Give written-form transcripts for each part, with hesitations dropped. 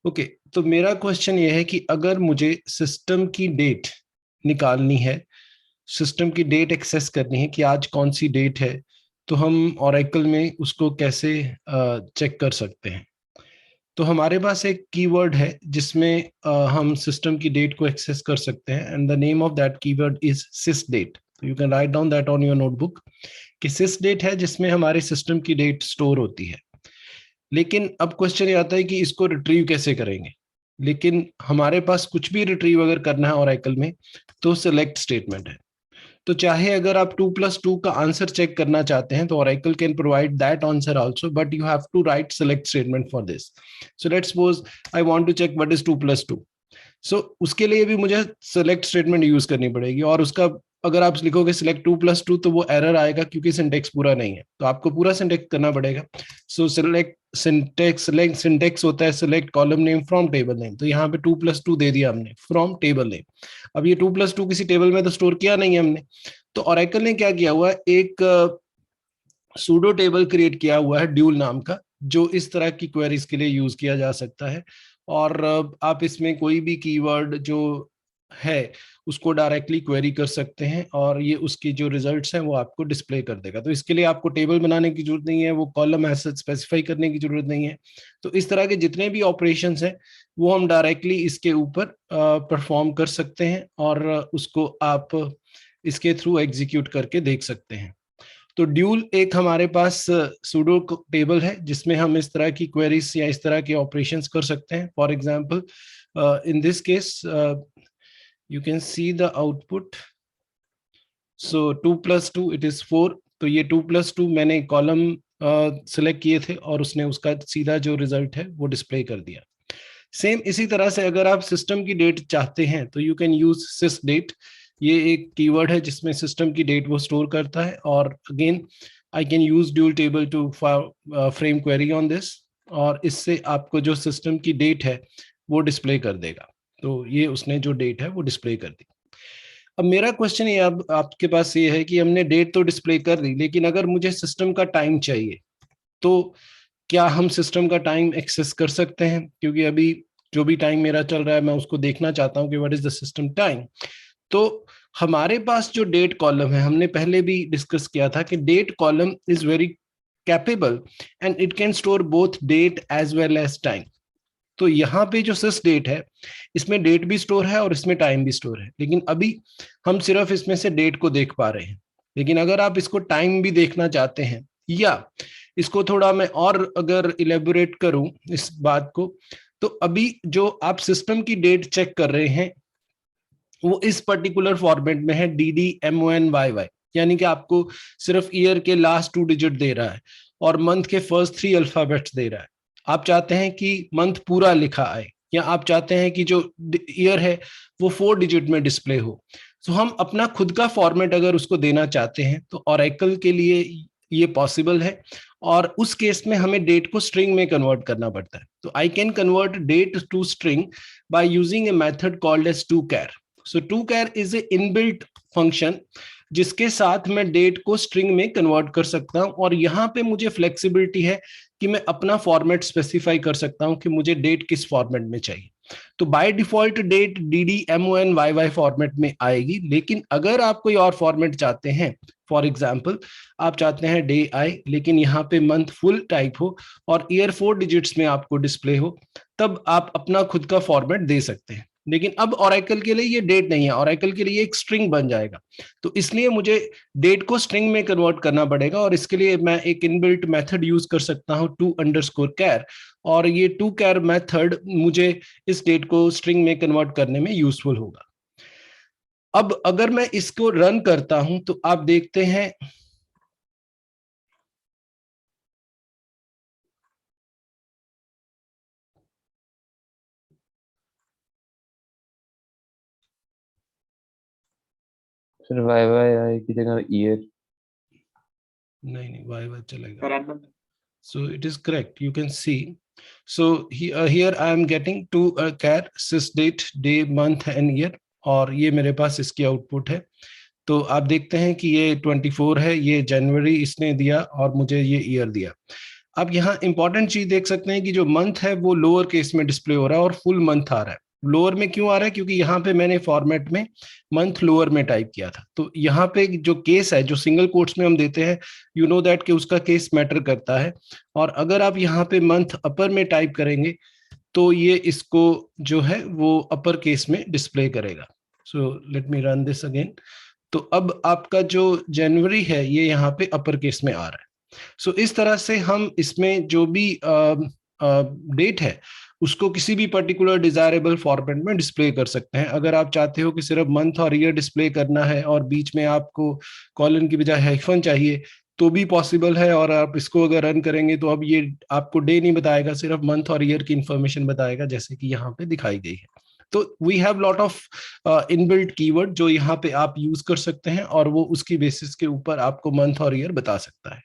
Okay, तो मेरा question ये है कि अगर मुझे सिस्टम की डेट निकालनी है, सिस्टम की डेट एक्सेस करनी है कि आज कौन सी डेट है, तो हम ओरेकल में उसको कैसे चेक कर सकते हैं? तो हमारे पास एक कीवर्ड है जिसमें हम सिस्टम की डेट को एक्सेस कर सकते हैं, and the name of that keyword is sys date. You can write down that on your notebook कि सिस डेट है जिसमें हमारे सिस्टम की डेट स्टोर होती है। लेकिन अब क्वेश्चन ये आता है कि इसको रिट्रीव कैसे करेंगे। लेकिन हमारे पास कुछ भी रिट्रीव अगर करना है ओरेकल में तो सिलेक्ट स्टेटमेंट है। तो चाहे अगर आप 2+2 का आंसर चेक करना चाहते हैं तो Oracle can provide that answer also, but you have to write select statement for this. So let's suppose I want to check what is 2+2. सो उसके लिए भी मुझे सेलेक्ट स्टेटमेंट यूज करनी पड़ेगी, और उसका अगर आप लिखोगे सिलेक्ट 2+2 तो वो एरर आएगा क्योंकि सिंटेक्स पूरा नहीं है, तो आपको पूरा सिंटेक्स करना पड़ेगा। So select syntax, select syntax होता है select column name from table name. तो यहाँ पे 2+2 दे दिया हमने फ्रॉम टेबल नेम। अब ये 2+2 किसी टेबल में तो स्टोर किया नहीं है हमने, तो ऑरेकल ने क्या किया हुआ है, एक सूडो टेबल क्रिएट किया हुआ है ड्यूल नाम का, जो इस तरह की क्वेरीज के लिए यूज किया जा सकता है। और आप इसमें कोई भी कीवर्ड जो है उसको डायरेक्टली क्वेरी कर सकते हैं, और ये उसकी जो रिजल्ट्स हैं वो आपको डिस्प्ले कर देगा। तो इसके लिए आपको टेबल बनाने की जरूरत नहीं है, वो कॉलम एसेट स्पेसिफाई करने की जरूरत नहीं है। तो इस तरह के जितने भी ऑपरेशंस हैं वो हम डायरेक्टली इसके ऊपर परफॉर्म कर सकते हैं, और उसको आप इसके थ्रू एग्जीक्यूट करके देख सकते हैं। तो ड्यूल एक हमारे पास सूडो टेबल है जिसमें हम इस तरह की क्वेरीज या इस तरह के ऑपरेशंस कर सकते हैं। For example in this case you can see the output. So 2+2 it is 4। तो ये 2+2 मैंने कॉलम सिलेक्ट किए थे और उसने उसका सीधा जो रिजल्ट है वो डिस्प्ले कर दिया। सेम इसी तरह से अगर आप सिस्टम की डेट चाहते हैं तो you can use sys date. ये एक कीवर्ड है जिसमें सिस्टम की डेट वो स्टोर करता है, और again I can use dual table to frame query on this, और इससे आपको जो सिस्टम की डेट है वो डिस्प्ले कर देगा। तो ये उसने जो डेट है वो डिस्प्ले कर दी। अब मेरा क्वेश्चन ये अब आपके पास ये है कि हमने डेट तो डिस्प्ले कर दी, लेकिन अगर मुझे सिस्टम का टाइम चाहिए तो क्या हम सिस्टम का टाइम एक्सेस कर सकते हैं? क्योंकि अभी जो भी टाइम मेरा चल रहा है मैं उसको देखना चाहता हूँ कि what is the system time. तो हमारे पास जो डेट कॉलम है, हमने पहले भी डिस्कस किया था कि date column is very capable and it can store both date as well as time. तो यहाँ पे जो सिस डेट है इसमें डेट भी स्टोर है और इसमें टाइम भी स्टोर है, लेकिन अभी हम सिर्फ इसमें से डेट को देख पा रहे हैं। लेकिन अगर आप इसको टाइम भी देखना चाहते हैं, या इसको थोड़ा मैं और अगर इलेबोरेट करूं इस बात को, तो अभी जो आप सिस्टम की डेट चेक कर रहे हैं वो इस पर्टिकुलर फॉर्मेट में है DDMONYY, यानी कि आपको सिर्फ ईयर के लास्ट 2 डिजिट दे रहा है और मंथ के फर्स्ट 3 अल्फाबेट्स दे रहा है। आप चाहते हैं कि मंथ पूरा लिखा आए, या आप चाहते हैं कि जो ईयर है वो 4 डिजिट में डिस्प्ले हो। तो हम अपना खुद का फॉर्मेट अगर उसको देना चाहते हैं तो ओरेकल के लिए ये पॉसिबल है, और उस केस में हमें डेट को स्ट्रिंग में कन्वर्ट करना पड़ता है। तो I can convert date to string by using a method called as to char. So to char is a inbuilt function जिसके साथ मैं डेट को स्ट्रिंग में कन्वर्ट कर सकता हूं, और यहां पे मुझे फ्लेक्सिबिलिटी है कि मैं अपना फॉर्मेट स्पेसिफाई कर सकता हूं कि मुझे डेट किस फॉर्मेट में चाहिए। तो by default date DDMONYY format में आएगी, लेकिन अगर आप कोई और फॉर्मेट चाहते हैं, फॉर एग्जाम्पल आप चाहते हैं डे आई लेकिन यहाँ पे मंथ फुल टाइप हो और ईयर 4 डिजिट्स में आपको डिस्प्ले हो, तब आप अपना खुद का फॉर्मेट दे सकते हैं। लेकिन अब ओरेकल के लिए ये डेट नहीं है, ओरेकल के लिए एक स्ट्रिंग बन जाएगा। तो इसलिए मुझे डेट को स्ट्रिंग में कन्वर्ट करना पड़ेगा, और इसके लिए मैं एक इनबिल्ट मेथड यूज कर सकता हूं to_char, और ये to_char मेथड मुझे इस डेट को स्ट्रिंग में कन्वर्ट करने में यूजफुल होगा। अब अगर मैं इसको रन करता हूं तो आप देखते हैं फिर वाई वाई आई की जगह ईयर। नहीं नहीं, वाई वाई चलेगा। So it is correct. You can see. So here I am getting to_char sys date, day, month and year, और ये मेरे पास इसकी आउटपुट है। तो आप देखते हैं कि ये 24 है, ये जनवरी इसने दिया और मुझे ये ईयर दिया। आप यहाँ इंपॉर्टेंट चीज देख सकते हैं कि जो मंथ है वो लोअर केस में डिस्प्ले हो रहा है और फुल मंथ आ रहा है। लोअर में क्यों आ रहा है? क्योंकि यहाँ पे मैंने फॉर्मेट में मंथ लोअर में टाइप किया था। तो यहाँ पे जो केस है जो सिंगल कोट्स में हम देते हैं, यू नो दैट कि उसका केस मैटर करता है। और अगर आप यहाँ पे मंथ अपर में टाइप करेंगे तो ये इसको जो है वो अपर केस में डिस्प्ले करेगा। So let me run this again. तो अब आपका जो जनवरी है ये यहाँ पे अपर केस में आ रहा है। सो इस तरह से हम इसमें जो भी डेट है उसको किसी भी पर्टिकुलर डिजायरेबल फॉर्मेट में डिस्प्ले कर सकते हैं। अगर आप चाहते हो कि सिर्फ मंथ और ईयर डिस्प्ले करना है और बीच में आपको कॉलन की बजाय हाइफन चाहिए तो भी पॉसिबल है। और आप इसको अगर रन करेंगे तो अब ये आपको डे नहीं बताएगा, सिर्फ मंथ और ईयर की इंफॉर्मेशन बताएगा, जैसे कि यहाँ पे दिखाई गई है। तो we have lot of inbuilt keyword जो यहाँ पे आप यूज कर सकते हैं और वो उसकी बेसिस के ऊपर आपको मंथ और ईयर बता सकता है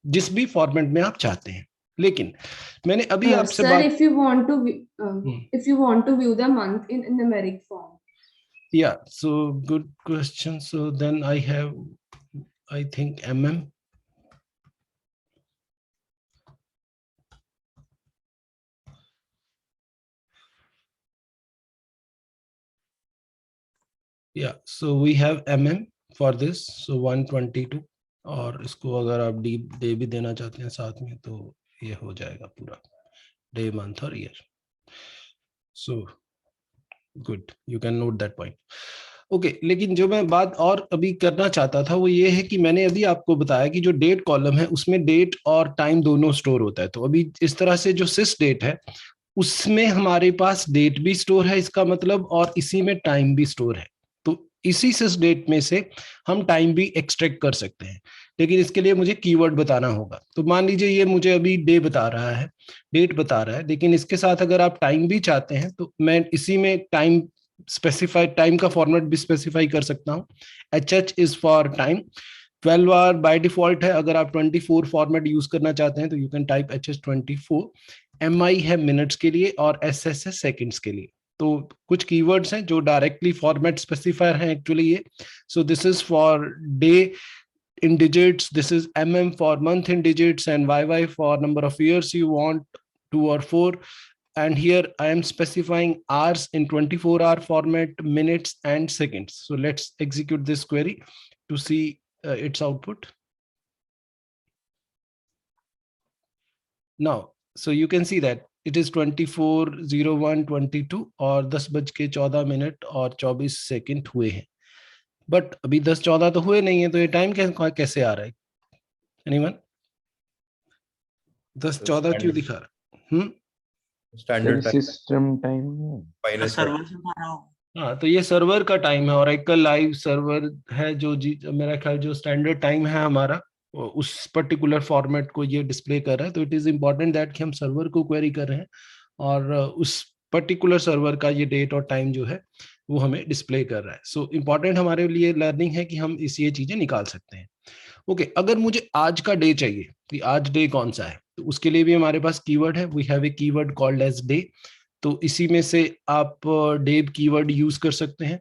जिस भी फॉर्मेट में आप चाहते हैं। लेकिन मैंने अभी आपसे Sir, बात if you want to view the month in numeric form. Yeah, so good question. So then I have, I think, Yeah, so we have for this, so 122। और इसको अगर आप डे भी देना चाहते हैं साथ में तो ये हो जाएगा पूरा डे, मंथ और year. So good, you can note that point. Okay, लेकिन जो मैं बात और अभी करना चाहता था वो ये है कि मैंने अभी आपको बताया कि जो डेट कॉलम है उसमें डेट और टाइम दोनों स्टोर होता है। तो अभी इस तरह से जो सिस डेट है उसमें हमारे पास डेट भी स्टोर है इसका मतलब, और इसी में टाइम भी स्टोर है। तो इसी सिस डेट में से हम टाइम भी एक्सट्रैक्ट कर सकते हैं, लेकिन इसके लिए मुझे कीवर्ड बताना होगा। तो मान लीजिए ये मुझे अभी डे बता रहा है, डेट बता रहा है, लेकिन इसके साथ अगर आप टाइम भी चाहते हैं तो मैं इसी में टाइम स्पेसिफाइड, टाइम का फॉर्मेट भी स्पेसिफाई कर सकता हूँ। HH is for time. 12 hour by default है। अगर आप 24 फॉर्मेट यूज करना चाहते हैं तो you can type HS24। MI है मिनट्स के लिए और SS है सेकंड्स के लिए। तो कुछ कीवर्ड्स हैं जो डायरेक्टली फॉर्मेट स्पेसिफायर हैं एक्चुअली ये। सो this is for day in digits, this is for month in digits, and YY for number of years you want, 2 or 4. And here I am specifying hours in 24-hour format, minutes and seconds. So let's execute this query to see its output. Now, so you can see that it is 24:01:22 और 10:14 और 24 second हुए हैं। But अभी 10:14 तो हुए नहीं है, तो ये टाइम कैसे आ रहा है? एनीवन? 10:14 क्यों दिखा रहा है? स्टैंडर्ड सिस्टम टाइम सर्वर से आ रहा हो। हाँ, तो ये सर्वर का टाइम है और एक लाइव सर्वर है जो मेरा ख्याल जो स्टैंडर्ड टाइम है हमारा उस पर्टिकुलर फॉर्मेट को ये डिस्प्ले कर रहा है। तो इट इज इम्पोर्टेंट दैट कि हम सर्वर को क्वेरी कर रहे हैं और उस पर्टिकुलर सर्वर का ये डेट और टाइम जो है वो हमें डिस्प्ले कर रहा है। सो इम्पोर्टेंट हमारे लिए लर्निंग है कि हम ये चीजें निकाल सकते हैं। ओके, अगर मुझे आज का डे चाहिए कि आज डे कौन सा है, तो उसके लिए भी हमारे पास कीवर्ड है। We have a keyword called as day. तो इसी में से आप डे कीवर्ड यूज कर सकते हैं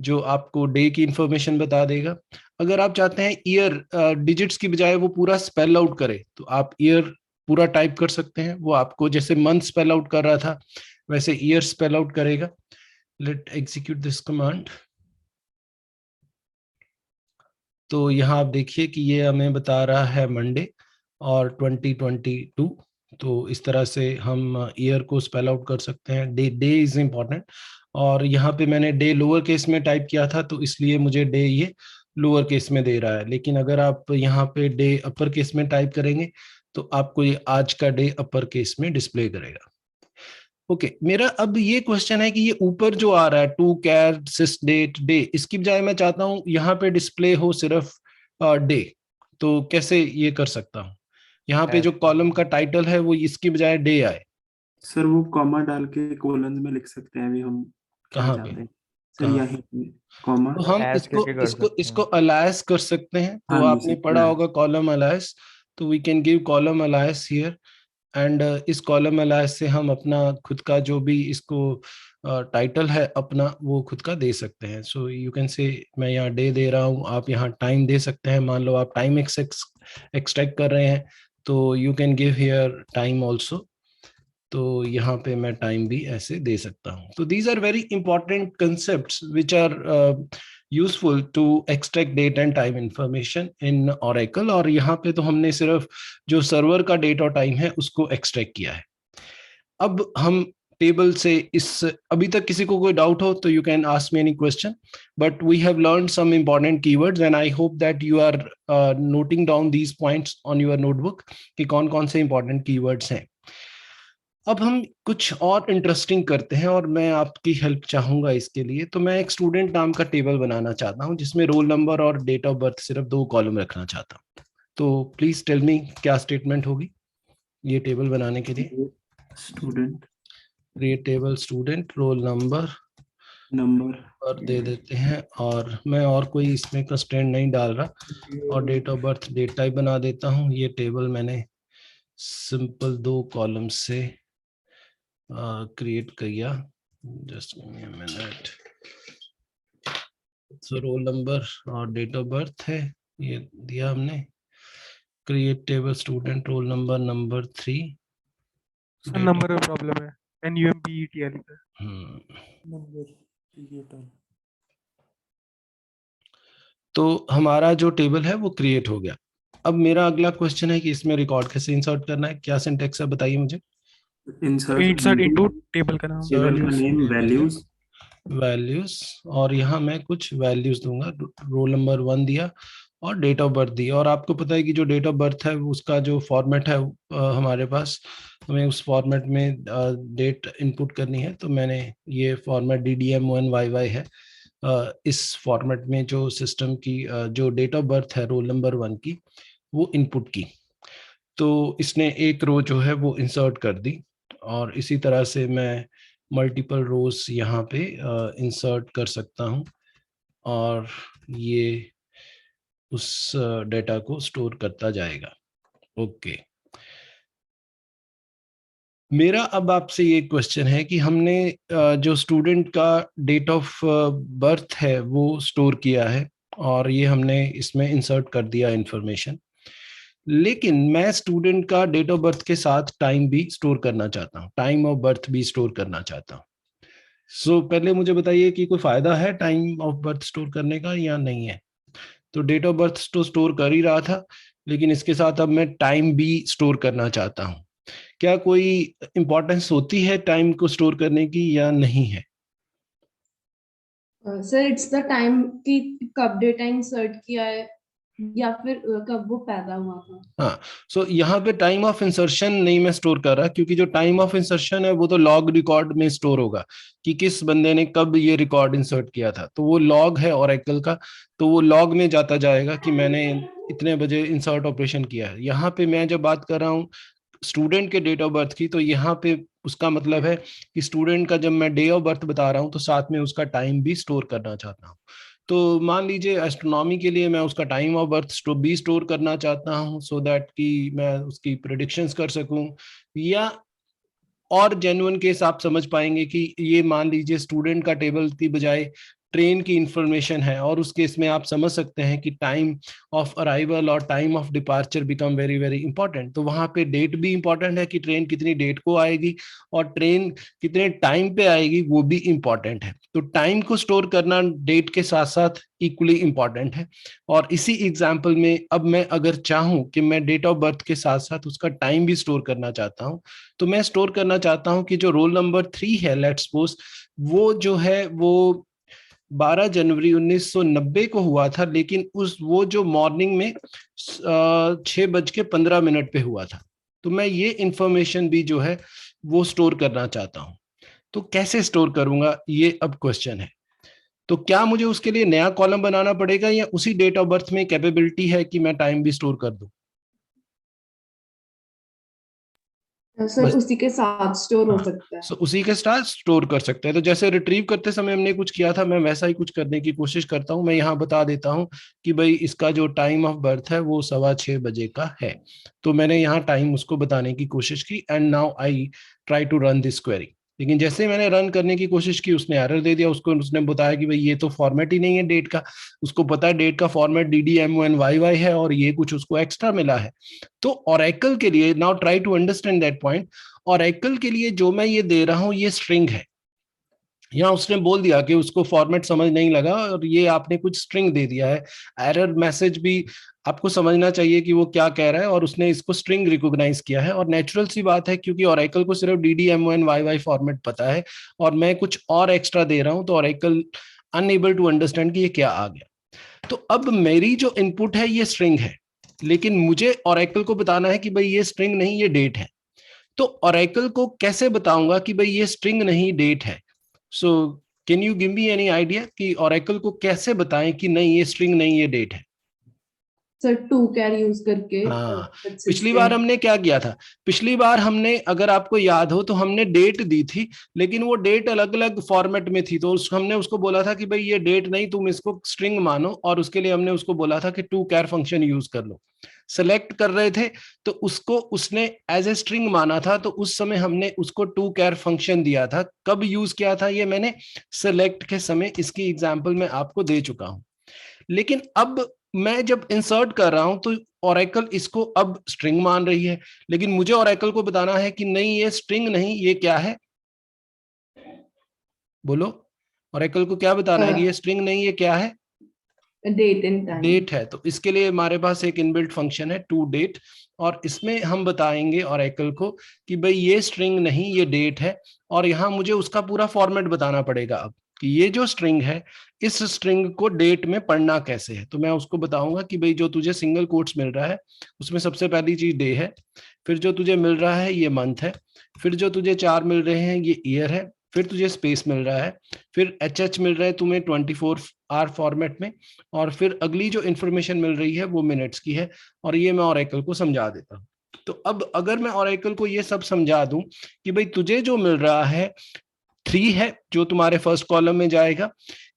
जो आपको डे की इंफॉर्मेशन बता देगा। अगर आप चाहते हैं ईयर डिजिट्स की बजाय वो पूरा स्पेल आउट करे तो आप ईयर पूरा टाइप कर सकते हैं। वो आपको जैसे मंथ स्पेल आउट कर रहा था वैसे ईयर स्पेल आउट करेगा। Let execute this command. तो यहाँ आप देखिए कि ये हमें बता रहा है मंडे और 2022। तो इस तरह से हम ईयर को स्पेल आउट कर सकते हैं। डे इज इम्पॉर्टेंट और यहाँ पे मैंने डे लोअर केस में टाइप किया था तो इसलिए मुझे डे ये लोअर केस में दे रहा है। लेकिन अगर आप यहाँ पे डे अपर केस में टाइप करेंगे तो आपको ये आज का डे अपर केस में डिस्प्ले करेगा। ओके, मेरा अब ये क्वेश्चन है कि ये ऊपर जो आ रहा है to char sys date day, इसकी बजाय मैं चाहता हूँ यहाँ पे डिस्प्ले हो सिर्फ डे। तो कैसे ये कर सकता हूँ? यहाँ पे जो कॉलम का टाइटल है वो इसकी बजाय डे आए। सर वो कॉमा डाल के कोलन में लिख सकते हैं। अभी हम कहाँ पे? सर यही कॉमा। तो हम इसको अलायस कर सकते हैं। तो आपने पढ़ा होगा कॉलम अलायस। तो we can give column alias here and इस कॉलम अलायस से हम अपना खुद का जो भी इसको टाइटल है अपना वो खुद का दे सकते हैं। सो यू कैन से मैं यहाँ डे दे रहा हूँ, आप यहाँ टाइम दे सकते हैं। मान लो आप टाइम एक्सट्रैक्ट कर रहे हैं तो you can give here time also, तो यहाँ पे मैं टाइम भी ऐसे दे सकता हूँ। तो these are very important concepts which are useful to extract date and time information in Oracle। और यहाँ पे तो हमने सिर्फ जो सर्वर का डेट और टाइम है उसको एक्सट्रैक्ट किया है। अब हम टेबल से इस, अभी तक किसी को कोई डाउट हो तो you can ask me any question, but we have learned some important keywords and I hope that you are noting down these points on your notebook कि कौन कौन से इंपॉर्टेंट कीवर्ड्स हैं। अब हम कुछ और इंटरेस्टिंग करते हैं और मैं आपकी हेल्प चाहूंगा इसके लिए। तो मैं एक स्टूडेंट नाम का टेबल बनाना चाहता हूं जिसमें रोल नंबर और डेट ऑफ बर्थ सिर्फ 2 कॉलम रखना चाहता हूं। तो प्लीज टेल मी क्या स्टेटमेंट होगी ये टेबल बनाने के लिए। Student, create table student, roll number और दे देते हैं, और मैं और कोई इसमें कंस्ट्रेंट नहीं डाल रहा, और date of birth date type बना देता हूं। ये टेबल मैंने सिंपल 2 कॉलम से क्रिएट किया। Just minute. So roll number और डेट ऑफ बर्थ है ये दिया हमने। Create table student, roll number number 3। Sir number में प्रॉब्लम है, NUMBETL तो हमारा जो टेबल है वो क्रिएट हो गया। अब मेरा अगला क्वेश्चन है कि इसमें रिकॉर्ड कैसे इंसर्ट करना है, क्या सिंटेक्स है बताइए मुझे। इंसर्ट इनटू टेबल का नाम, वैल्यूज वैल्यूज, और यहाँ मैं कुछ वैल्यूज दूंगा। रोल नंबर 1 दिया और डेट ऑफ बर्थ दी। और आपको पता है कि जो डेट ऑफ बर्थ है उसका जो फॉर्मेट है हमारे पास, हमें उस फॉर्मेट में डेट इनपुट करनी है। तो मैंने ये फॉर्मेट DDM1YY है। इस फॉर्मेट में जो सिस्टम की जो डेट ऑफ बर्थ है रोल नंबर 1 की वो इनपुट की। तो इसने एक रो जो है वो इंसर्ट कर दी, और इसी तरह से मैं मल्टीपल रोज यहाँ पे इंसर्ट कर सकता हूँ, और ये उस डेटा को स्टोर करता जाएगा। ओके, मेरा अब आपसे ये क्वेश्चन है कि हमने जो स्टूडेंट का डेट ऑफ बर्थ है वो स्टोर किया है, और ये हमने इसमें इंसर्ट कर दिया इंफॉर्मेशन। लेकिन मैं स्टूडेंट का डेट ऑफ बर्थ के साथ टाइम भी स्टोर करना चाहता हूँ, टाइम ऑफ बर्थ भी स्टोर करना चाहता हूँ। सो पहले मुझे बताइए कि कोई फायदा है टाइम ऑफ बर्थ स्टोर करने का या नहीं है। तो डेट ऑफ बर्थ तो स्टोर कर ही रहा था, लेकिन इसके साथ अब मैं टाइम भी स्टोर करना चाहता हूँ। क्या कोई इंपॉर्टेंस होती है टाइम को स्टोर करने की या नहीं है? सर इट्स द टाइम कि कब डेटा इंसर्ट किया है या फिर कब वो पैदा हुआ था। हाँ, सो यहाँ पे टाइम ऑफ इंसर्शन नहीं मैं स्टोर कर रहा, क्योंकि जो टाइम ऑफ इंसर्शन है वो तो लॉग रिकॉर्ड में स्टोर होगा कि किस बंदे ने कब ये रिकॉर्ड इंसर्ट किया था। तो वो लॉग है Oracle का, तो वो लॉग में जाता जाएगा कि मैंने इतने बजे इंसर्ट ऑपरेशन किया है। यहाँ पे मैं जब बात कर रहा हूँ स्टूडेंट के डेट ऑफ बर्थ की, तो यहाँ पे उसका मतलब है कि स्टूडेंट का जब मैं डे ऑफ बर्थ बता रहा हूँ तो साथ में उसका टाइम भी स्टोर करना चाहता हूँ। तो मान लीजिए एस्ट्रोनॉमी के लिए मैं उसका टाइम ऑफ बर्थ भी स्टोर करना चाहता हूँ, सो दैट कि मैं उसकी प्रेडिक्शंस कर सकूं। या और जेन्युइन केस आप समझ पाएंगे कि ये मान लीजिए स्टूडेंट का टेबल की बजाय ट्रेन की इंफॉर्मेशन है, और उस केस में आप समझ सकते हैं कि टाइम ऑफ अराइवल और time of departure become very very important. तो वहां पे डेट भी इंपॉर्टेंट है कि ट्रेन कितनी डेट को आएगी, और ट्रेन कितने टाइम पे आएगी वो भी इंपॉर्टेंट है। तो टाइम को स्टोर करना डेट के साथ साथ इक्वली इंपॉर्टेंट है। और इसी एग्जाम्पल में अब मैं अगर चाहूं कि मैं डेट ऑफ बर्थ के साथ साथ उसका टाइम भी स्टोर करना चाहता हूं, तो मैं स्टोर करना चाहता हूं कि जो रोल नंबर 3 है, लेट्स सपोज वो जो है वो 12 जनवरी 1990 को हुआ था, लेकिन उस वो जो मॉर्निंग में 6:15 पे हुआ था। तो मैं ये इंफॉर्मेशन भी जो है वो स्टोर करना चाहता हूं। तो कैसे स्टोर करूंगा ये अब क्वेश्चन है। तो क्या मुझे उसके लिए नया कॉलम बनाना पड़ेगा, या उसी डेट ऑफ बर्थ में कैपेबिलिटी है कि मैं टाइम भी स्टोर कर दूं? सर उसी के साथ स्टोर हो सकता है। So, उसी के साथ स्टोर कर सकते हैं। तो जैसे रिट्रीव करते समय हमने कुछ किया था, मैं वैसा ही कुछ करने की कोशिश करता हूं। मैं यहाँ बता देता हूं कि भाई इसका जो टाइम ऑफ बर्थ है वो 6:15 बजे का है। तो मैंने यहाँ टाइम उसको बताने की कोशिश की, and now I try to run this query. लेकिन जैसे मैंने रन करने की कोशिश की उसने एरर दे दिया, उसने बताया कि भाई ये तो फॉर्मेट ही नहीं है डेट का, उसको पता है डेट का फॉर्मेट DDMONYY है और ये कुछ उसको एक्स्ट्रा मिला है। तो ओरेकल के लिए, now try to understand that point, Oracle के लिए जो मैं ये दे रहा हूं ये स्ट्रिंग है। यहाँ उसने बोल दिया कि उसको फॉर्मेट समझ नहीं लगा और ये आपने कुछ स्ट्रिंग दे दिया है, एरर मैसेज भी आपको समझना चाहिए कि वो क्या कह रहा है, और उसने इसको स्ट्रिंग रिकॉग्नाइज किया है। और नेचुरल सी बात है क्योंकि ओरेकल को सिर्फ DDMONYY फॉर्मेट पता है और मैं कुछ और एक्स्ट्रा दे रहा हूं, तो ओरेकल अनएबल टू अंडरस्टैंड कि ये क्या आ गया। तो अब मेरी जो इनपुट है ये स्ट्रिंग है, लेकिन मुझे ओरेकल को बताना है कि भाई ये स्ट्रिंग नहीं ये डेट है। तो ओरेकल को कैसे बताऊंगा कि भाई ये स्ट्रिंग नहीं डेट है? So can you give me any idea कि ओरेकल को कैसे बताएं कि नहीं ये स्ट्रिंग नहीं ये डेट है? सर टू कैर यूज करके हाँ, पिछली बार consistent। हमने क्या किया था? पिछली बार हमने, अगर आपको याद हो तो हमने डेट दी थी, लेकिन वो डेट अलग अलग फॉर्मेट में थी, तो हमने उसको बोला था कि भाई ये डेट नहीं, तुम इसको स्ट्रिंग मानो, और उसके लिए हमने उसको बोला था कि टू कैर फंक्शन यूज कर लो। सेलेक्ट कर रहे थे तो उसको उसने एज ए स्ट्रिंग माना था, तो उस समय हमने उसको टू कैर फंक्शन दिया था। कब यूज किया था ये मैंने? सेलेक्ट के समय। इसकी एग्जाम्पल मैं आपको दे चुका हूं। लेकिन अब मैं जब इंसर्ट कर रहा हूं तो ओरेकल इसको अब स्ट्रिंग मान रही है, लेकिन मुझे ओरेकल को बताना है कि नहीं ये स्ट्रिंग नहीं, ये क्या है? बोलो, ओरेकल को क्या बताना है कि ये स्ट्रिंग नहीं ये क्या है? Date and time. डेट है। तो इसके लिए हमारे पास एक इनबिल्ट फंक्शन है टू डेट, और इसमें हम बताएंगे ओरेकल को कि भाई ये स्ट्रिंग नहीं ये डेट है, और यहाँ मुझे उसका पूरा फॉर्मेट बताना पड़ेगा अब कि ये जो स्ट्रिंग है इस स्ट्रिंग को डेट में पढ़ना कैसे है। तो मैं उसको बताऊंगा कि भाई जो तुझे सिंगल कोट्स मिल रहा है उसमें सबसे पहली चीज डे है, फिर जो तुझे मिल रहा है ये मंथ है, फिर जो तुझे 4 मिल रहे हैं ये ईयर है, फिर तुझे स्पेस मिल रहा है, फिर HH मिल रहा है तुम्हें 24 आवर फॉर्मेट में, और फिर अगली जो इन्फॉर्मेशन मिल रही है वो मिनट्स की है। और ये मैं ओरेकल को समझा देता हूँ। तो अब अगर मैं ओरेकल को ये सब समझा दूं कि भाई तुझे जो मिल रहा है 3 है जो तुम्हारे फर्स्ट कॉलम में जाएगा,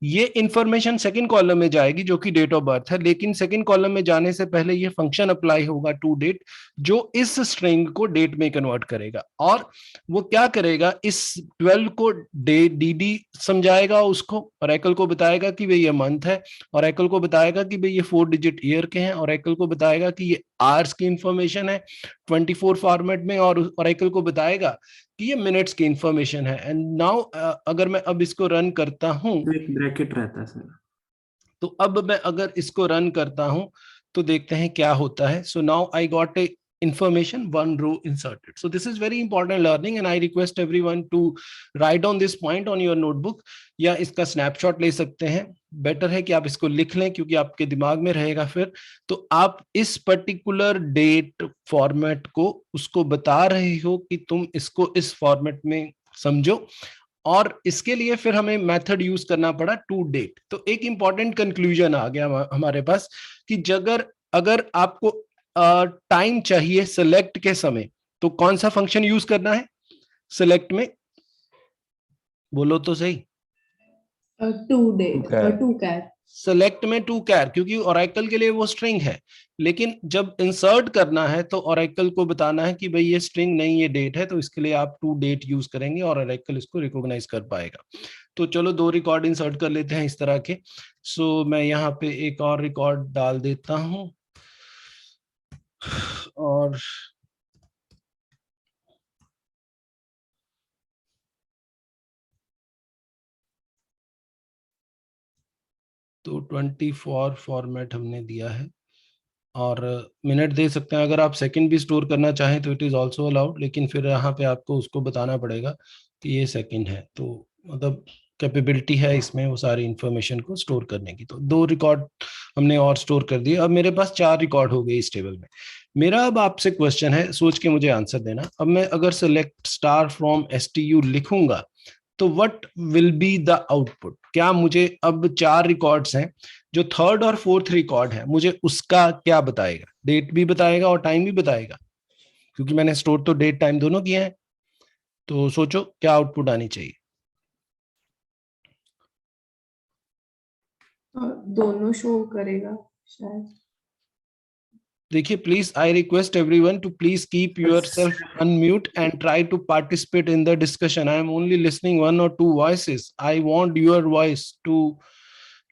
ये इंफॉर्मेशन सेकंड कॉलम में जाएगी जो कि डेट ऑफ बर्थ है, लेकिन सेकंड कॉलम में जाने से पहले ये फंक्शन अप्लाई होगा टू डेट जो इस स्ट्रिंग को डेट में कन्वर्ट करेगा। और वो क्या करेगा, इस 12 को डे dd समझाएगा उसको, ओरेकल को बताएगा कि भाई ये मंथ है, ओरेकल को बताएगा कि भाई ये 4 डिजिट ईयर के हैं, ओरेकल को बताएगा कि ये आवर्स की इंफॉर्मेशन है 24 फॉर्मेट में, और ओरेकल को बताएगा कि ये मिनट्स की इंफॉर्मेशन है। एंड नाउ अगर मैं अब इसको रन करता हूं, तो एक ब्रैकेट रहता है सर। तो अब मैं अगर इसको रन करता हूं तो देखते हैं क्या होता है। So now I got a information, one row inserted. So this is very important learning and I request everyone to write down this point on your notebook, या इसका स्नैपशॉट ले सकते हैं। बेटर है कि आप इसको लिख लें क्योंकि आपके दिमाग में रहेगा फिर। तो आप इस पर्टिकुलर डेट फॉर्मेट को उसको बता रहे हो कि तुम इसको इस फॉर्मेट में समझो, और इसके लिए फिर हमें मेथड यूज करना पड़ा टू डेट। तो एक इंपॉर्टेंट कंक्लूजन आ गया हमारे पास कि जगर अगर आपको टाइम चाहिए सेलेक्ट के समय तो कौन सा फंक्शन यूज करना है सेलेक्ट में? बोलो तो सही। टू डेट और टू कैर। सेलेक्ट में टू कैर, क्योंकि ओरेकल के लिए वो स्ट्रिंग है, लेकिन जब इंसर्ट करना है तो ओरेकल को बताना है कि भाई ये स्ट्रिंग नहीं ये डेट है, तो इसके लिए आप टू डेट यूज करेंगे और ओरेकल इसको रिकॉग्नाइज कर पाएगा। तो चलो 2 रिकॉर्ड इंसर्ट कर लेते हैं इस तरह के। सो मैं यहाँ पे एक और रिकॉर्ड डाल देता हूं, और तो 24 फॉर्मेट हमने दिया है, और मिनट दे सकते हैं। अगर आप सेकंड भी स्टोर करना चाहें तो इट इज आल्सो अलाउड, लेकिन फिर यहाँ पे आपको उसको बताना पड़ेगा कि ये सेकंड है। तो मतलब कैपेबिलिटी है इसमें वो सारी इंफॉर्मेशन को स्टोर करने की। तो 2 रिकॉर्ड हमने और स्टोर कर दिए, अब मेरे पास 4 रिकॉर्ड हो गए इस टेबल में। मेरा अब आपसे क्वेश्चन है, सोच के मुझे आंसर देना। अब मैं अगर सेलेक्ट स्टार फ्रॉम STU लिखूंगा तो what will be the output? क्या मुझे अब 4 रिकॉर्ड्स हैं, जो थर्ड और फोर्थ रिकॉर्ड है मुझे उसका क्या बताएगा? डेट भी बताएगा और टाइम भी बताएगा, क्योंकि मैंने स्टोर तो डेट टाइम दोनों किए हैं। तो सोचो क्या आउटपुट आनी चाहिए? दोनों शो करेगा शायद। देखिए please I request everyone to please keep yourself unmute and try to participate in the discussion. I am only listening one or two voices. I want your voice to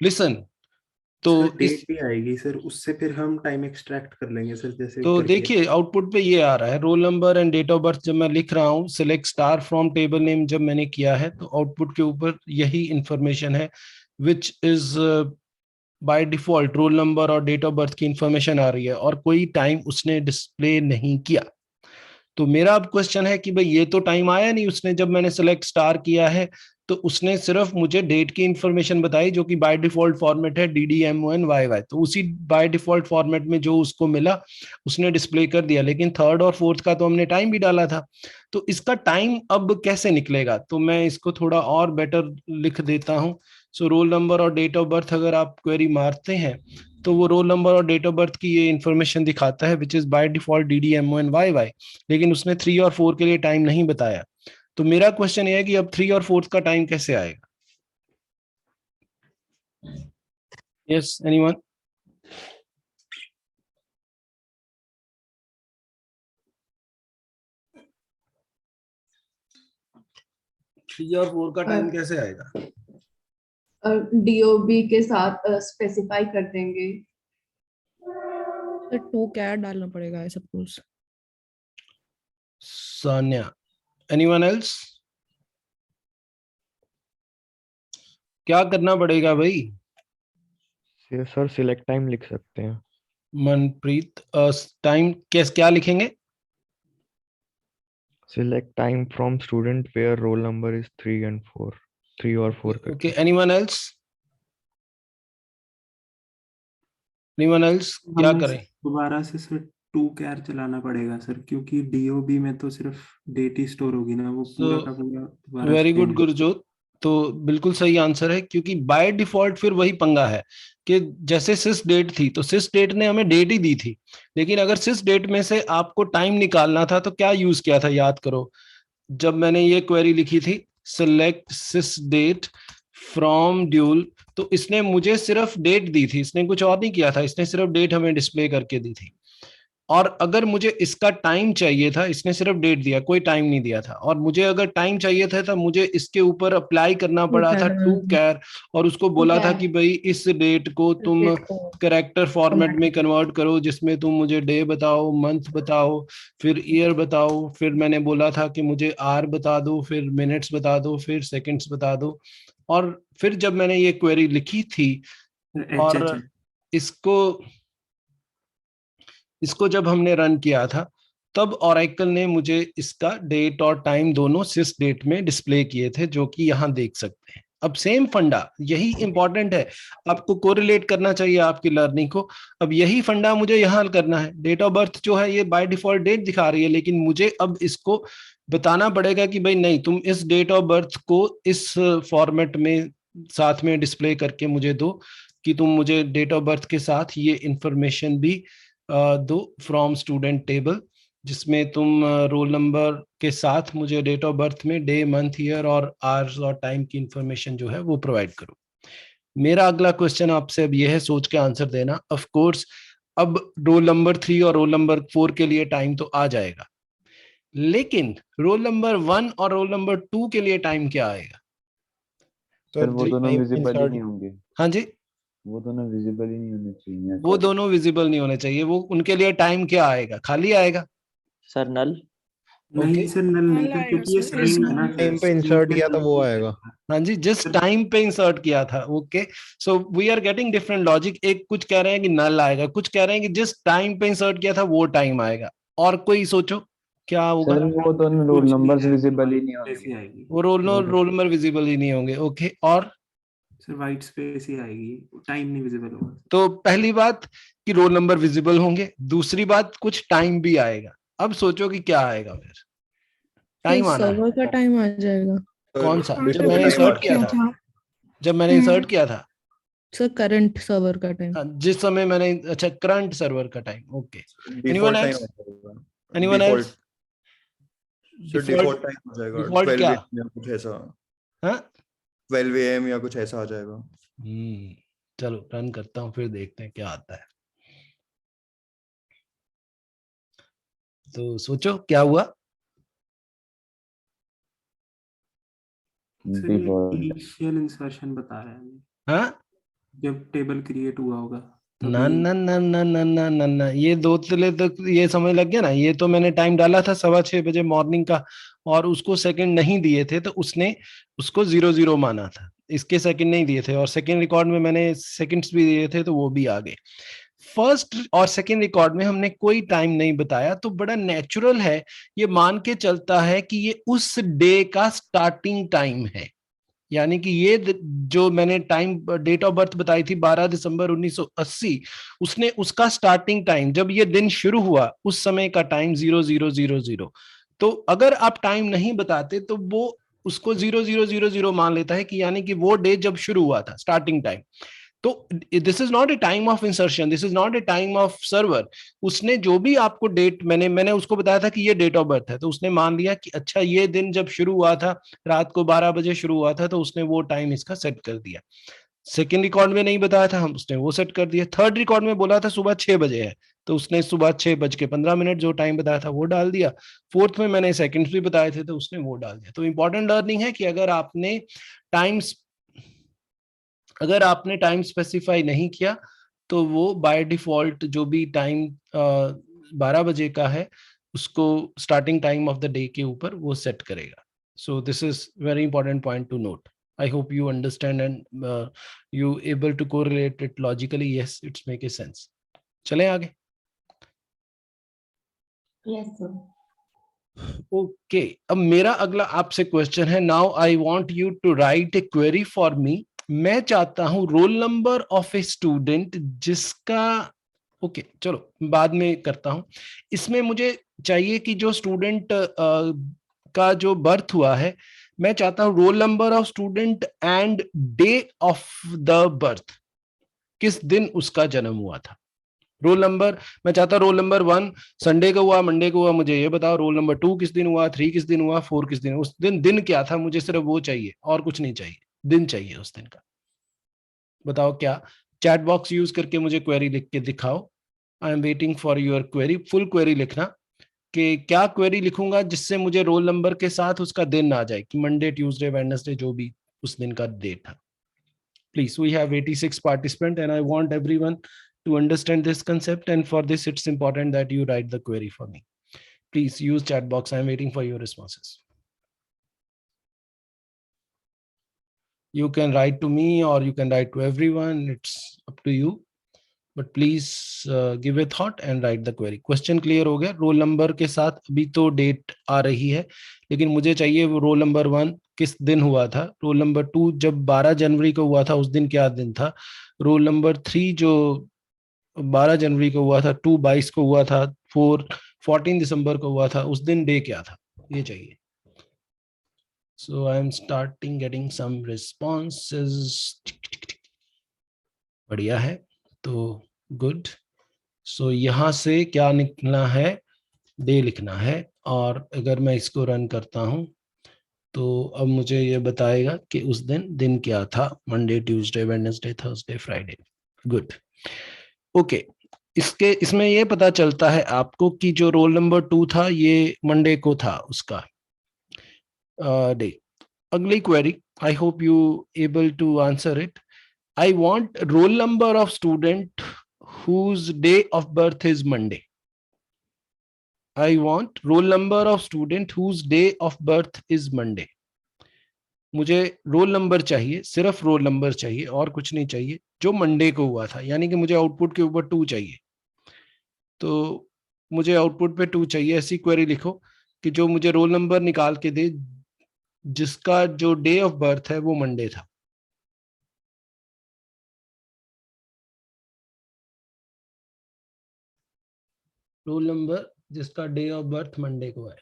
listen. तो sir date भी आएगी sir, उससे फिर हम time extract कर लेंगे sir, जैसे तो करके। देखिए आउटपुट पे ये आ रहा है roll number and date of birth. जब मैं लिख रहा हूँ select star from table name जब मैंने किया है तो आउटपुट के ऊपर यही इंफॉर्मेशन है which is by default role number और डेट ऑफ बर्थ की इंफॉर्मेशन आ रही है और कोई टाइम उसने डिस्प्ले नहीं किया. तो मेरा अब क्वेश्चन है कि भाई ये तो टाइम आया नहीं उसने जब मैंने सेलेक्ट स्टार किया है. तो उसने सिर्फ मुझे डेट की इंफॉर्मेशन बताई जो कि बाय डिफॉल्ट फॉर्मेट है DDMONYY. तो उसी बाय डिफॉल्ट फॉर्मेट में जो उसको मिला उसने डिस्प्ले कर दिया. लेकिन थर्ड और फोर्थ का तो हमने टाइम भी डाला था. तो इसका टाइम अब कैसे निकलेगा? तो मैं इसको थोड़ा और बेटर लिख देता हूँ. सो रोल नंबर और डेट ऑफ बर्थ अगर आप क्वेरी मारते हैं तो वो रोल नंबर और डेट ऑफ बर्थ की ये इन्फॉर्मेशन दिखाता है which is by default DDMONYY. लेकिन उसने 3 और 4 के लिए टाइम नहीं बताया. तो मेरा क्वेश्चन ये है कि अब 3 और 4 का टाइम कैसे आएगा? Yes anyone? थ्री और 4 का टाइम कैसे आएगा? DOB के साथ स्पेसिफाई कर देंगे. तो 2 क्या डालना पड़ेगा I suppose. Sanya, anyone else? क्या करना पड़ेगा भाई? सर सिलेक्ट टाइम लिख सकते हैं. मनप्रीत टाइम क्या लिखेंगे? Select time from student where roll number is 3 and 4. 3 or 4. Okay, anyone else? Anyone else? क्या करें? दोबारा से सर 2 कैर चलाना पड़ेगा सर, क्योंकि DOB में तो सिर्फ डेट ही स्टोर होगी ना, वो पूरा का पूरा दोबारा वेरी से गुड change गुरजोत. तो बिल्कुल सही आंसर है क्योंकि बाय डिफॉल्ट फिर वही पंगा है कि जैसे सिस डेट थी तो सिस डेट ने हमें डेट ही दी थी. लेकिन अगर सिस डेट में से आपको टाइम निकालना था तो क्या यूज किया था याद करो. जब मैंने ये क्वेरी लिखी थी select sys date from dual तो इसने मुझे सिर्फ डेट दी थी. इसने कुछ और नहीं किया था. इसने सिर्फ डेट हमें डिस्प्ले करके दी थी. और अगर मुझे इसका टाइम चाहिए था इसने सिर्फ डेट दिया कोई टाइम नहीं दिया था. और मुझे अगर टाइम चाहिए था तो मुझे इसके ऊपर अप्लाई करना पड़ा था टू कैर और उसको बोला था कि भाई इस डेट को तुम कैरेक्टर फॉर्मेट में कन्वर्ट करो जिसमें तुम मुझे डे बताओ, मंथ बताओ, फिर ईयर बताओ. फिर मैंने बोला था कि मुझे आर बता दो, फिर मिनट्स बता दो, फिर सेकंड्स बता दो. और फिर जब मैंने ये क्वेरी लिखी थी और इसको जब हमने रन किया था तब ओरेकल ने मुझे इसका डेट और टाइम दोनों सिस डेट में डिस्प्ले किए थे जो कि यहाँ देख सकते हैं. अब सेम फंडा यही इंपॉर्टेंट है. आपको कोरिलेट करना चाहिए आपकी लर्निंग को. अब यही फंडा मुझे यहाँ करना है. डेट ऑफ बर्थ जो है ये बाय डिफॉल्ट डेट दिखा रही है लेकिन मुझे अब इसको बताना पड़ेगा कि भाई नहीं तुम इस डेट ऑफ बर्थ को इस फॉर्मेट में साथ में डिस्प्ले करके मुझे दो कि तुम मुझे डेट ऑफ बर्थ के साथ ये इंफॉर्मेशन भी दो फ्रॉम स्टूडेंट टेबल जिसमें तुम रोल नंबर के साथ मुझे डेट ऑफ बर्थ में डे, मंथ, ईयर और आवर्स और टाइम की इंफॉर्मेशन जो है वो प्रोवाइड करो. मेरा अगला क्वेश्चन आपसे अब ये है, सोच के आंसर देना. ऑफ कोर्स अब रोल नंबर 3 और रोल नंबर 4 के लिए टाइम तो आ जाएगा लेकिन रोल नंबर 1 और रोल नंबर 2 के लिए टाइम क्या आएगा? सर वो दोनों विजिबल ही नहीं होंगे. हाँ जी, वो दोनों विजिबल ही नहीं होने चाहिए. वो दोनों विजिबल नहीं होने चाहिए. वो उनके लिए टाइम क्या आएगा? खाली आएगा सर नल. नहीं सर नल नहीं था क्योंकि ये स्ट्रिंग है ना. टाइम पे इंसर्ट किया था वो आएगा. हाँ जी, जिस टाइम पे इंसर्ट किया था. Okay, so we are getting different logic. एक कुछ कह रहे हैं कि नल आएगा, कुछ कह रहे हैं कि जिस टाइम पे इंसर्ट किया था वो टाइम आएगा. और कोई सोचो क्या होगा? सर वो दोनों रोल नंबर्स विजिबल ही नहीं होंगे. वो रोल नंबर विजिबल ही नहीं होंगे. ओके, और सर व्हाइट स्पेस ही आएगी, टाइम नहीं विजिबल होगा. तो पहली बात कि रोल नंबर विजिबल होंगे. दूसरी बात कुछ टाइम भी आएगा. अब सोचो कि क्या आएगा फिर? टाइम आना है. सर्वर का टाइम आ जाएगा. कौन सा? जब मैंने इंसर्ट किया था. जब मैंने इंसर्ट किया था सर करंट सर्वर का टाइम. जिस समय मैंने, अच्छा करंट सर्वर का time. Okay, anyone else? Anyone else? Default time हो जाएगा. डिफॉल्ट क्या? कुछ ऐसा. हाँ 12 AM या कुछ ऐसा आ जाएगा. चलो रन करता हूँ फिर देखते हैं क्या आता है. तो सोचो क्या हुआ। सर ये Default. इनिशियल इंसर्शन बता रहा है हमें, हाँ, जब टेबल क्रिएट हुआ होगा ना तभी। ना ना ना ना ना ना ना, ये दो तले तक ये समझ लग गया ना। ये तो मैंने टाइम डाला था 6:15 बजे मॉर्निंग का, और उसको सेकंड नहीं दिए थे, तो उसने उसको 00 माना था। इसके सेकंड नहीं दिए थे, और सेकंड रिकॉर्ड में मैंने सेकंड्स भी दिए थे, तो वो भी आ गए। फर्स्ट और सेकंड रिकॉर्ड में हमने कोई टाइम नहीं बताया, तो बड़ा नेचुरल है, ये मान के चलता है कि ये उस डे का स्टार्टिंग टाइम है। यानी कि ये जो मैंने टाइम डेट ऑफ बर्थ बताई थी 12 दिसंबर 1980, उसने उसका स्टार्टिंग टाइम जब ये दिन शुरू हुआ उस समय का टाइम 0000। तो अगर आप टाइम नहीं बताते तो वो उसको 0000 मान लेता है, कि यानी कि वो डे जब शुरू हुआ था, स्टार्टिंग टाइम। तो this is not a time of insertion, this is not a time of server. उसने जो भी आपको डेट, मैंने उसको बताया था कि ये डेट ऑफ बर्थ है, तो उसने मान लिया कि अच्छा ये दिन जब शुरू हुआ था, रात को 12 बजे शुरू हुआ था, तो उसने वो टाइम इसका सेट कर दिया। सेकेंड रिकॉर्ड में नहीं बताया था हम, उसने वो सेट कर दिया। थर्ड रिकॉर्ड में बोला था सुबह 6 बजे है, तो उसने सुबह 6:15 जो टाइम बताया था वो डाल दिया। फोर्थ में मैंने सेकंड्स भी बताए थे, तो उसने वो डाल दिया। तो इंपॉर्टेंट लर्निंग है कि टाइम अगर आपने टाइम स्पेसिफाई नहीं किया, तो वो बाय डिफॉल्ट जो भी टाइम 12 बजे का है, उसको starting time of the day के ऊपर वो सेट करेगा। So this is very important point to note. I hope you understand and you able to correlate it logically. Yes, it's make a sense. चलें आगे। Yes sir. ओके, अब मेरा अगला आपसे क्वेश्चन है। Now I want you to write a query for me. मैं चाहता हूं roll number of a student जिसका, ओके चलो बाद में करता हूं। इसमें मुझे चाहिए कि जो स्टूडेंट का जो बर्थ हुआ है, मैं चाहता हूं roll number of student and day of the birth, किस दिन उसका जन्म हुआ था। रोल नंबर, मैं चाहता रोल नंबर 1 संडे को हुआ, मंडे को हुआ, मुझे ये बताओ। रोल नंबर 2 किस दिन हुआ, 3 किस दिन हुआ, 4 किस दिन, उस दिन दिन क्या था, मुझे सिर्फ वो चाहिए और कुछ नहीं चाहिए, दिन चाहिए उस दिन का। बताओ क्या। चैट बॉक्स यूज करके मुझे क्वेरी लिख के दिखाओ। I am waiting for your query. Full query लिखना, कि क्या क्वेरी लिखूंगा जिससे मुझे रोल नंबर के साथ उसका दिन आ जाए, कि मंडे ट्यूसडे वेडनेसडे जो भी उस दिन का डेट था। Please, we have 86 participants and I want everyone to understand this concept, and for this it's important that you write the query for me. Please use chat box. I'm waiting for your responses. You can write to me or you can write to everyone, it's up to you, but please give a thought and write the query. Question clear हो गया। Roll number के साथ अभी तो date आ रही है, लेकिन मुझे चाहिए वो रोल नंबर 1 किस दिन हुआ था, रोल नंबर 2 जब 12 जनवरी को हुआ था उस दिन क्या दिन था, रोल नंबर 3 जो 12 जनवरी को हुआ था, 2 22 को हुआ था, 4 14 दिसंबर को हुआ था, उस दिन डे क्या था, ये चाहिए। So I am starting getting some responses. बढ़िया है, तो गुड। सो यहाँ से क्या लिखना है, डे लिखना है। और अगर मैं इसको रन करता हूँ तो अब मुझे ये बताएगा कि उस दिन दिन क्या था, Monday Tuesday Wednesday Thursday Friday. Good, okay. इसमें ये पता चलता है आपको कि जो रोल नंबर 2 था ये मंडे को था उसका डे। अगली query, I hope you able to answer it. I want roll number of student whose day of birth is Monday. I want roll number of student whose day of birth is Monday. मुझे roll number चाहिए, सिर्फ roll number चाहिए और कुछ नहीं चाहिए, जो Monday को हुआ था। यानी कि मुझे आउटपुट के ऊपर 2 चाहिए, तो मुझे आउटपुट पे 2 चाहिए। ऐसी क्वेरी लिखो कि जो मुझे रोल नंबर निकाल के दे जिसका जो डे ऑफ बर्थ है वो मंडे था। रोल नंबर जिसका डे ऑफ बर्थ मंडे को है।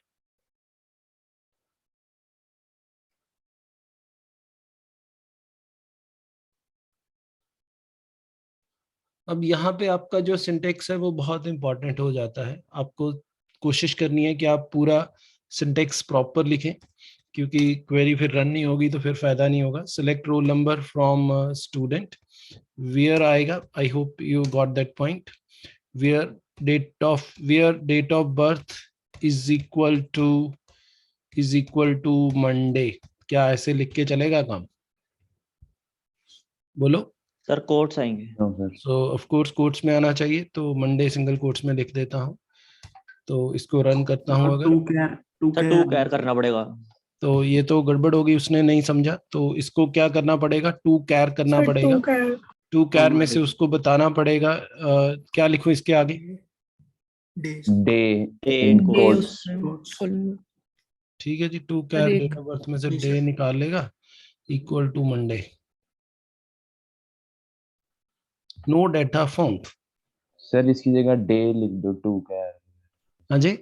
अब यहाँ पे आपका जो सिंटेक्स है वो बहुत इंपॉर्टेंट हो जाता है। आपको कोशिश करनी है कि आप पूरा सिंटेक्स प्रॉपर लिखें, क्योंकि क्वेरी फिर रन नहीं होगी तो फिर फायदा नहीं होगा। Select roll number from student, where आएगा, I hope you got that point, where date of birth is equal to Monday, क्या ऐसे लिख के चलेगा काम? बोलो। सर कोट्स आएंगे। सो ऑफ कोर्स कोट्स में आना चाहिए, तो मंडे सिंगल कोट्स में लिख देता हूँ। तो इसको रन करता हूँ और अगर, टू कैर सर टू कैर करना पड़ेगा। तो ये तो गड़बड़ होगी, उसने नहीं समझा। तो इसको क्या करना पड़ेगा? टू कैर करना पड़ेगा। टू कैर में से उसको बताना पड़ेगा क्या लिखूं इसके आगे? Day in day quotes. उसमें खोलना। ठीक है जी, टू और कैर एक डेट ऑफ बर्थ में से डे निकाल लेगा, equal to Monday. No data found. Sir इसकी जगह डे लिख दो, टू कैर। हाँ जी,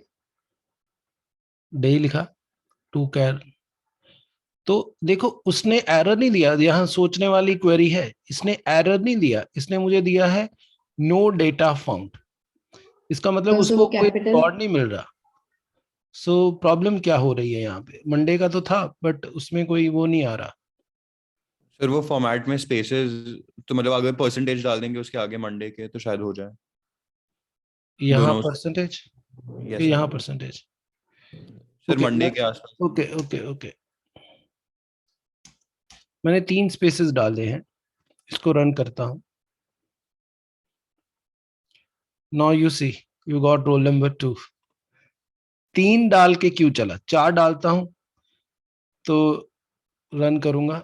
डे लिखा, टू कैर। तो देखो उसने एरर नहीं दिया, यहाँ सोचने वाली क्वेरी है, इसने एरर नहीं दिया, इसने मुझे दिया है नो डेटा फाउंड। इसका मतलब सो उसको वो कोई कैपिटल रिकॉर्ड नहीं मिल रहा। सो प्रॉब्लम क्या हो रही है यहाँ पे? मंडे का तो था बट उसमें कोई वो नहीं आ रहा। सर वो फॉर्मेट में स्पेसेस, तो मतलब अगर परसेंटेज डाल देंगे उसके आगे मंडे के तो शायद हो जाए। यहाँ दोनों परसेंटेज, यस यहाँ परसेंटेज। सर मंडे के आसपास। ओके ओके ओके, मैंने 3 स्पेसेस डाले हैं, इसको रन करता हूं। Now you see you got roll number 2। 3 डाल के क्यों चला? 4 डालता हूं तो रन करूंगा।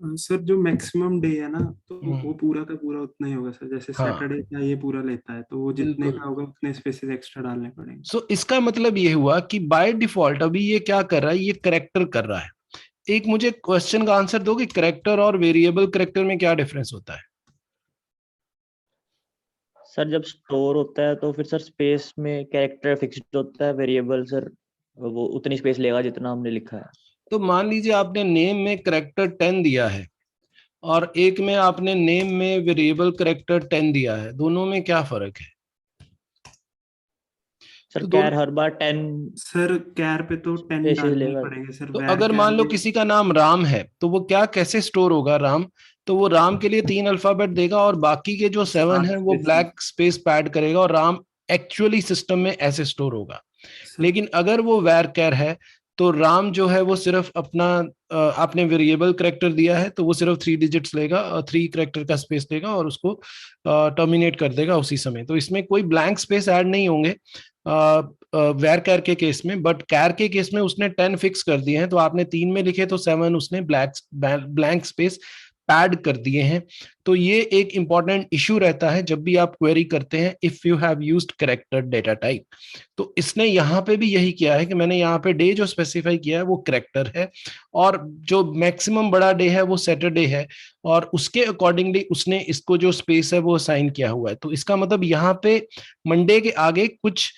सर जो मैक्सिमम डे है ना, तो वो पूरा का पूरा उतना ही होगा सर। जैसे हाँ, सैटरडे का ये पूरा लेता है, तो वो जितने बिल्कुल। का होगा उतने स्पेसेस एक्स्ट्रा डालने पड़ेंगे। सो इसका मतलब ये हुआ कि बाय डिफॉल्ट अभी ये क्या कर रहा है, ये करेक्टर कर रहा है। एक मुझे क्वेश्चन का आंसर दो कि करेक्टर और वेरिएबल करेक्टर में क्या डिफरेंस होता है? सर जब स्टोर होता है तो फिर सर स्पेस में कैरेक्टर फिक्स्ड होता है, वेरिएबल सर वो उतनी स्पेस लेगा जितना हमने लिखा है। तो मान लीजिए आपने नेम में करेक्टर 10 दिया है और एक में आपने नेम में वेरिएबल करेक्टर 10 दिया है, दोनों में क्या फर्क है? सर तो कैर हर बार 10 सर कैर पे तो 10 स्पेसेस डालने ही लेगा। पड़ेंगे सर। तो वैर अगर कैर मान लो में किसी का नाम राम है तो वो क्या कैसे स्टोर होगा राम? तो वो राम के लिए 3 अल्फाबेट देगा और बाकी के जो 7 है 7 वो स्पेसेस। ब्लैक स्पेस पैड करेगा और राम एक्चुअली सिस्टम में ऐसे स्टोर होगा। सर लेकिन अगर वो वैर कैर है तो राम जो है वो सिर्फ अपना आपने वेरिएबल करेक्टर दिया है तो वो सिर्फ 3 डिजिट्स लेगा और 3 करेक्टर का स्पेस लेगा और उसको टर्मिनेट कर देगा उसी समय। तो इसमें कोई ब्लैंक स्पेस ऐड नहीं होंगे वैर कैर के केस में। बट कैर के केस में उसने 10 फिक्स कर दिए हैं, तो आपने 3 में लिखे तो 7 उसने ब्लैंक स्पेस पैड कर दिए हैं। तो ये एक इंपॉर्टेंट इश्यू रहता है जब भी आप क्वेरी करते हैं, if you have used character data type. तो इसने यहाँ पे भी यही किया है कि मैंने यहाँ पे डे जो स्पेसिफाई किया है वो करेक्टर है और जो मैक्सिमम बड़ा डे है वो सैटरडे है और उसके अकॉर्डिंगली उसने इसको जो स्पेस है वो असाइन किया हुआ है। तो इसका मतलब यहाँ पे मंडे के आगे कुछ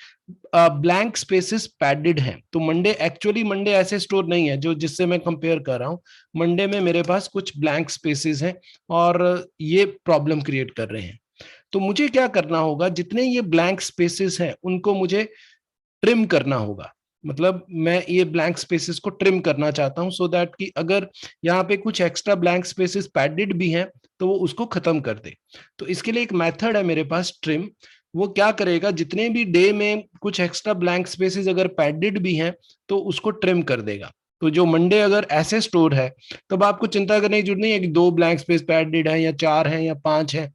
ब्लैंक स्पेसेस पैडेड हैं। तो मंडे एक्चुअली मंडे ऐसे स्टोर नहीं है जो जिससे मैं कंपेयर कर रहा हूं। मंडे में मेरे पास कुछ ब्लैंक स्पेसेस हैं और ये प्रॉब्लम क्रिएट कर रहे हैं। तो मुझे क्या करना होगा, जितने ये ब्लैंक स्पेसेस हैं उनको मुझे ट्रिम करना होगा। मतलब मैं ये ब्लैंक स्पेसेस को ट्रिम करना चाहता हूं सो दैट कि अगर यहाँ पे कुछ एक्स्ट्रा ब्लैंक स्पेसेस पैडेड भी हैं तो वो उसको खत्म कर दे। तो इसके लिए एक मेथड है मेरे पास, ट्रिम। वो क्या करेगा, जितने भी डे में कुछ एक्स्ट्रा ब्लैंक स्पेसेस अगर पैडेड भी हैं तो उसको ट्रिम कर देगा। तो जो मंडे अगर ऐसे स्टोर है तब आपको चिंता करने की जरूरत नहीं है कि 2 ब्लैंक स्पेस पैडेड है या 4 है या 5 है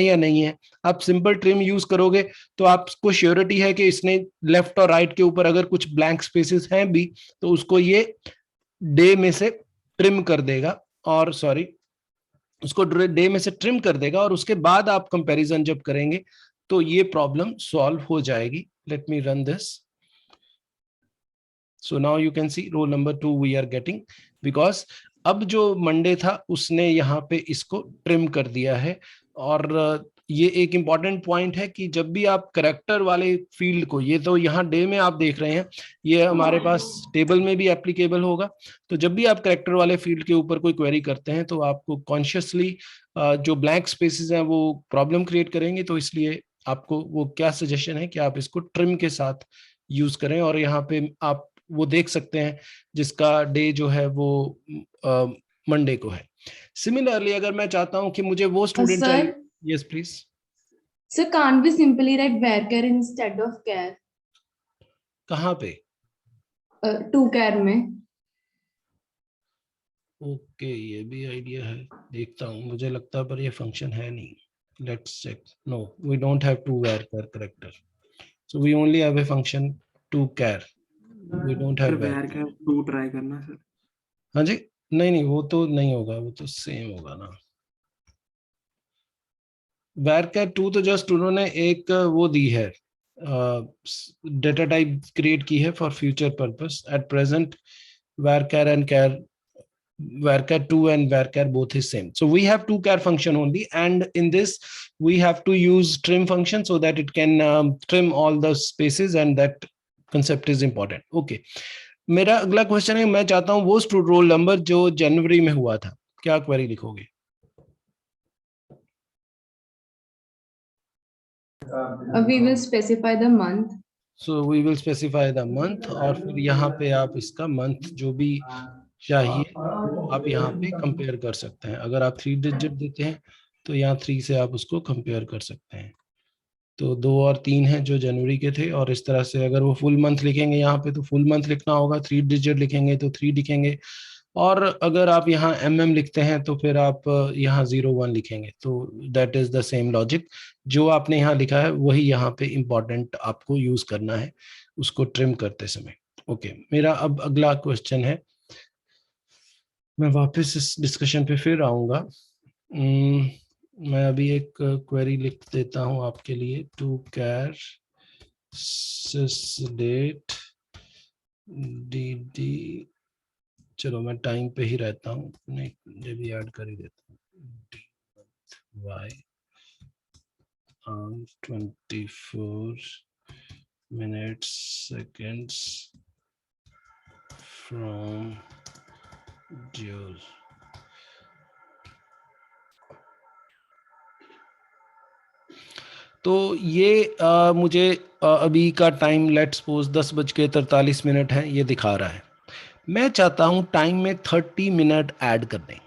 या नहीं है। आप सिंपल ट्रिम यूज करोगे तो आपको श्योरिटी है कि इसने लेफ्ट और राइट के ऊपर अगर कुछ ब्लैंक स्पेसेस हैं भी तो उसको ये डे में से ट्रिम कर देगा और उसको डे में से ट्रिम कर देगा और उसके बाद आप कंपैरिजन जब करेंगे तो ये प्रॉब्लम सॉल्व हो जाएगी। Let me run this. So now you can see roll number 2 we are getting, because अब जो मंडे था उसने यहाँ पे इसको ट्रिम कर दिया है। और ये एक इंपॉर्टेंट पॉइंट है कि जब भी आप करेक्टर वाले फील्ड को, ये तो यहाँ डे में आप देख रहे हैं, ये हमारे पास टेबल में भी एप्लीकेबल होगा। तो जब भी आप करेक्टर वाले फील्ड के ऊपर कोई क्वेरी करते हैं तो आपको कॉन्शियसली जो ब्लैंक स्पेसेस हैं वो प्रॉब्लम क्रिएट करेंगे। तो इसलिए आपको वो क्या सजेशन है कि आप इसको ट्रिम के साथ यूज करें। और यहाँ पे आप वो देख सकते हैं जिसका डे जो है वो मंडे को है। सिमिलरली अगर मैं चाहता हूं कि मुझे वो स्टूडेंट चाहिए, sir yes please. So can't we simply write varchar instead of char? कहाँ पे? To char में. ओके, ये भी आइडिया है, देखता हूँ, मुझे लगता है पर ये फंक्शन है नहीं. Let's check. No, we don't have to varchar character, so we only have a function to char. We don't sir have where varchar. Char 2 try करना सर. हाँ जी, नहीं नहीं, वो तो नहीं होगा, वो तो सेम होगा ना. varchar 2 तो जस्ट उन्होंने एक वो दी है, डेटा टाइप क्रिएट की है for future purpose. At present varchar and char, varchar 2 and varchar both is same, so we have two char function only, and in this we have to use trim function so that it can trim all the spaces, and that concept is important. Okay, मेरा अगला question है, मैं चाहता हूं वो roll number जो जनवरी में हुआ था, क्या क्वेरी लिखोगे? We will specify the month. So we will specify the month, और फिर यहाँ पे आप इसका मंथ जो भी चाहिए वो आप यहाँ पे कंपेयर कर सकते हैं. अगर आप 3 डिजिट देते हैं तो यहाँ 3 से आप उसको कंपेयर कर सकते हैं. तो 2 और 3 हैं जो जनवरी के थे, और इस तरह से अगर वो फुल मंथ लिखेंगे यहाँ पे तो फुल मंथ लिखना होगा, 3 डिजिट लिखेंगे तो 3 लिखेंगे, और अगर आप यहाँ लिखते हैं तो फिर आप यहाँ 01 लिखेंगे. तो that is the same logic, जो आपने यहाँ लिखा है वही यहाँ पे इम्पोर्टेंट आपको यूज करना है उसको ट्रिम करते समय. ओके, मेरा अब अगला क्वेश्चन है, मैं वापस इस डिस्कशन पे फिर आऊंगा. मैं अभी एक क्वेरी लिख देता हूं आपके लिए. टू कैर सिसडेट dd, चलो मैं टाइम पे ही रहता हूँ, नहीं ये भी ऐड कर ही देता हूँ. y on 24 minutes seconds from Joule. तो ये मुझे अभी का टाइम लेट्स सपोज 10:43 है, ये दिखा रहा है. मैं चाहता हूं टाइम में 30 मिनट ऐड करने,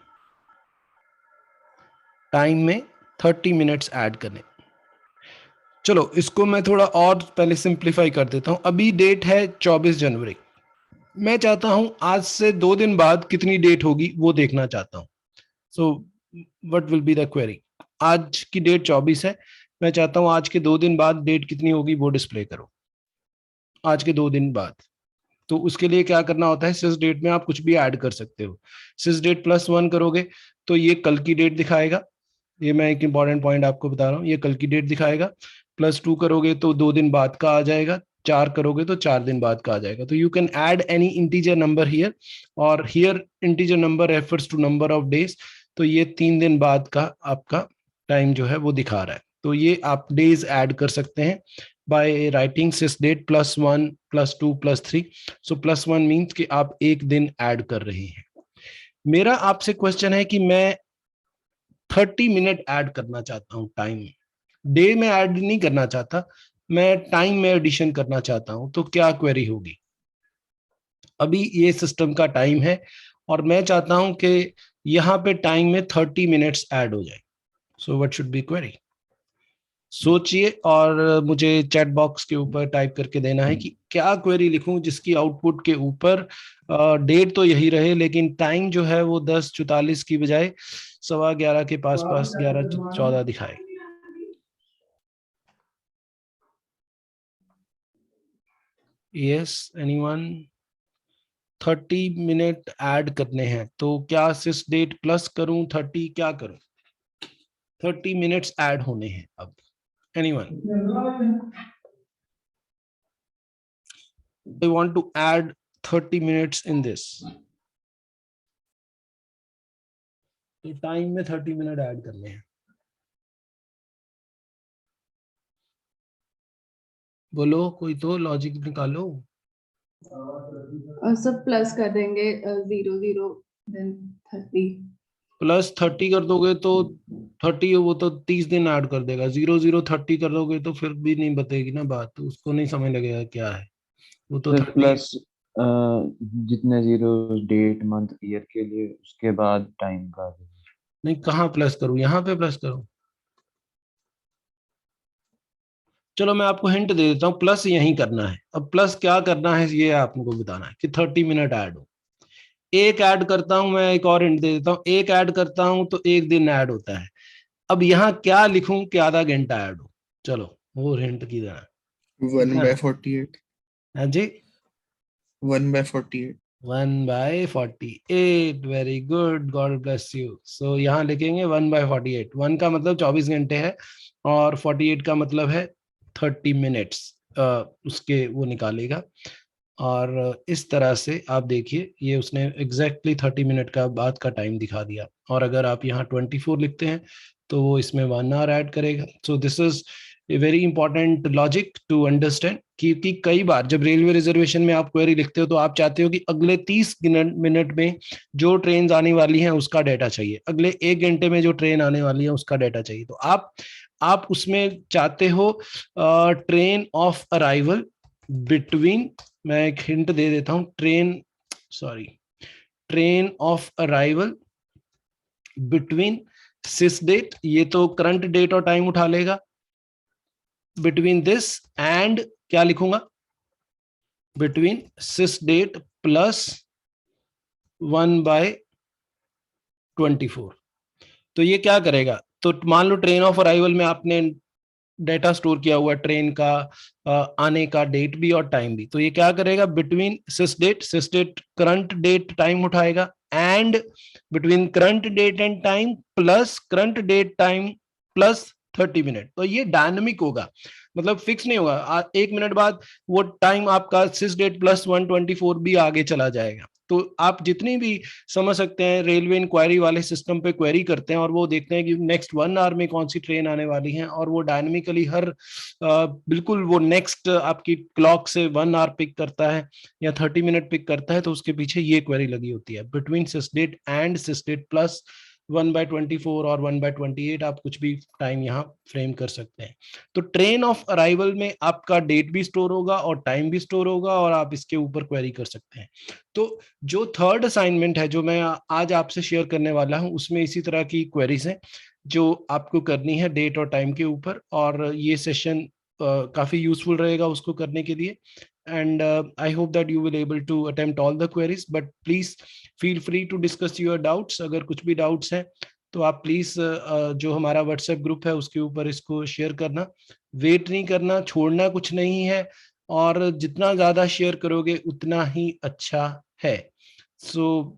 टाइम में 30 मिनट्स ऐड करने. चलो इसको मैं थोड़ा और पहले सिंप्लीफाई कर देता हूं. अभी डेट है 24 जनवरी, मैं चाहता हूं आज से 2 दिन बाद कितनी डेट होगी वो देखना चाहता हूं. So what will be the query? आज की डेट 24 है, मैं चाहता हूं आज के 2 दिन बाद डेट कितनी होगी वो डिस्प्ले करो, आज के 2 दिन बाद. तो उसके लिए क्या करना होता है, सिस डेट में आप कुछ भी ऐड कर सकते हो. सिस डेट +1 करोगे तो ये कल की डेट दिखाएगा, ये मैं एक इंपॉर्टेंट पॉइंट आपको बता रहा हूँ, ये कल की डेट दिखाएगा. +2 करोगे तो 2 दिन बाद का आ जाएगा, 4 करोगे तो 4 दिन बाद का आ जाएगा. तो you can add any integer number here, और here integer number refers to number of days. तो ये 3 दिन बाद का आपका टाइम जो है वो दिखा रहा है. तो ये आप डेज ऐड कर सकते हैं by writing sysdate +1 +2 +3. so +1 means कि आप एक दिन ऐड कर रहे हैं. मेरा आपसे क्वेश्चन है कि मैं 30 मिनट ऐड करना चाहता हूं, टाइम डे में ऐड नहीं करना चाहता, मैं टाइम में एडिशन करना चाहता हूं. तो क्या क्वेरी होगी? अभी ये सिस्टम का टाइम है और मैं चाहता हूं कि यहाँ पे टाइम में 30 मिनट्स ऐड हो जाए. So what should be query? सोचिए और मुझे चैट बॉक्स के ऊपर टाइप करके देना है कि क्या क्वेरी लिखूं जिसकी आउटपुट के ऊपर डेट तो यही रहे लेकिन टाइम जो है वो 10:44 की बजाय 11:15 के पास 11:14 दिखाए. Yes, anyone? 30 मिनट ऐड करने हैं, तो क्या सिस डेट प्लस करूं 30, क्या करूं? 30 मिनट्स ऐड होने हैं अब. Anyone? I want to add 30 minutes in this. तो टाइम में 30 मिनट ऐड करने हैं. बोलो, कोई तो लॉजिक निकालो. सब प्लस कर देंगे 00 then 30. +30 कर दोगे तो 30, वो तो 30 दिन ऐड कर देगा. 0030 कर दोगे तो फिर भी नहीं बतेगी ना बात, तो उसको नहीं समझ लगेगा क्या है वो तो. 30 प्लस जितने 0 डेट मंथ ईयर के लिए उसके बाद टाइम का. नहीं, कहाँ प्लस करूं? यहाँ पे प्लस करूं? चलो मैं आपको हिंट दे देता हूँ, प्लस यही करना है। अब प्लस क्या करना है ये आपको बताना है कि 30 मिनट ऐड हो। एक ऐड करता हूं, मैं एक और हिंट दे देता हूँ, एक ऐड करता हूं तो एक दिन ऐड होता है। अब यहाँ क्या लिखूं कि आधा घंटा ऐड हो? चलो वो हिंट की देना 1/48। हाँ जी 1/48। 1/48, very good, God bless you. So यहाँ लिखेंगे 1/48। 1 का मतलब 24 घंटे है और 48 का मतलब है 30 मिनट्स, उसके वो निकालेगा। और इस तरह से आप देखिए ये उसने एग्जैक्टली 30 मिनट का बाद का टाइम दिखा दिया। और अगर आप यहाँ 24 लिखते हैं तो वो इसमें 1 आवर ऐड करेगा। So this is a very important logic to understand कि कई बार जब रेलवे रिजर्वेशन में आप क्वेरी लिखते हो तो आप चाहते हो कि अगले 30 मिनट में जो ट्रेन आने वाली हैं उसका डाटा चाहिए, अगले 1 घंटे में जो ट्रेन आने वाली है उसका डाटा चाहिए। तो आप उसमें चाहते हो ट्रेन ऑफ अराइवल बिटवीन, मैं एक हिंट दे देता हूं, train of arrival between sys date, ये तो करंट डेट और टाइम उठा लेगा, बिटवीन दिस एंड क्या लिखूंगा, बिटवीन सिस डेट प्लस 1/24। तो ये क्या करेगा, तो मान लो ट्रेन ऑफ अराइवल में आपने डेटा स्टोर किया हुआ ट्रेन का आने का डेट भी और टाइम भी, तो ये क्या करेगा, between sys date current date time उठाएगा and between current date and time plus current date time plus 30 minute. तो ये डायनामिक होगा, मतलब फिक्स नहीं होगा, 1 मिनट बाद वो टाइम आपका सिस डेट प्लस 124 भी आगे चला जाएगा। तो आप जितनी भी समझ सकते हैं रेलवे इंक्वायरी वाले सिस्टम पे क्वेरी करते हैं और वो देखते हैं कि नेक्स्ट 1 आवर में कौन सी ट्रेन आने वाली है, और वो डायनामिकली हर बिल्कुल वो नेक्स्ट आपकी क्लॉक से 1 आवर पिक करता है या 30 मिनट पिक करता है, तो उसके पीछे ये क्वेरी लगी होती है, between sys date and sys date plus 1/24 और 1/28, आप कुछ भी टाइम यहाँ फ्रेम कर सकते हैं। तो ट्रेन ऑफ अराइवल में आपका डेट भी स्टोर होगा और टाइम भी स्टोर होगा और आप इसके ऊपर क्वेरी कर सकते हैं। तो जो थर्ड असाइनमेंट है जो मैं आज आपसे शेयर करने वाला हूं उसमें इसी तरह की क्वेरीज हैं जो आपको करनी है डेट और टाइम के ऊपर, और ये सेशन काफी यूजफुल रहेगा उसको करने के लिए। and I hope that you will able to attempt all the queries, but please feel free to discuss your doubts। अगर कुछ भी doubts हैं तो आप प्लीज जो हमारा व्हाट्सएप ग्रुप है उसके ऊपर इसको शेयर करना, वेट नहीं करना, छोड़ना कुछ नहीं है, और जितना ज्यादा शेयर करोगे उतना ही अच्छा है। सो